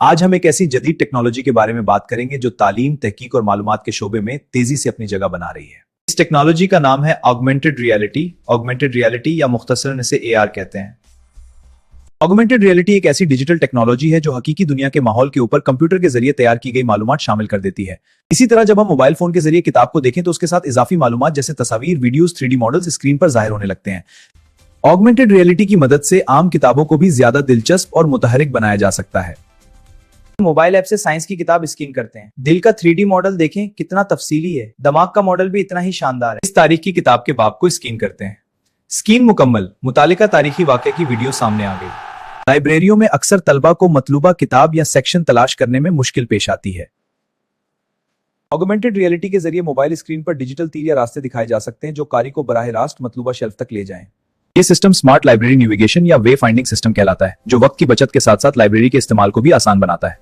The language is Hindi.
आज हम एक ऐसी जदीद टेक्नोलॉजी के बारे में बात करेंगे जो तालीम, तहकीक और मालूमात के शोबे में तेजी से अपनी जगह बना रही है। इस टेक्नोलॉजी का नाम है ऑगमेंटेड रियलिटी या मुख्तसरन इसे AR कहते हैं। ऑगमेंटेड रियलिटी एक ऐसी डिजिटल टेक्नोलॉजी है जो हकीकी दुनिया के माहौल के ऊपर कंप्यूटर के जरिए तैयार की गई मालूमात शामिल कर देती है। इसी तरह जब हम मोबाइल फोन के जरिए किताब को देखें तो उसके साथ इजाफी मालूमात जैसे तस्वीर, वीडियोस, 3D मॉडल्स स्क्रीन पर जाहिर होने लगते हैं। ऑगमेंटेड रियलिटी की मदद से आम किताबों को भी ज्यादा दिलचस्प और मुतहरिक बनाया जा सकता है। मोबाइल ऐप से साइंस की किताब स्कैन करते हैं। दिल का 3D मॉडल देखें कितना तफसीली है। दिमाग का मॉडल भी इतना ही शानदार है। इस तारीख की किताब के बाब को स्कैन करते हैं। स्कैन मुकम्मल, मुतालिका तारीखी वाक़े की वीडियो सामने आ गई। लाइब्रेरियों में अक्सर तलबा को मतलूबा किताब या सेक्शन तलाश करने में मुश्किल पेश आती है। ऑगमेंटेड रियलिटी के जरिए मोबाइल स्क्रीन पर डिजिटल तीर या रास्ते दिखाए जा सकते हैं जो कारी को बराह रास्त मतलूबा शेल्फ तक ले जाएं। ये सिस्टम स्मार्ट लाइब्रेरी नेविगेशन या वे फाइंडिंग सिस्टम कहलाता है, जो वक्त की बचत के साथ साथ लाइब्रेरी के इस्तेमाल को भी आसान बनाता है।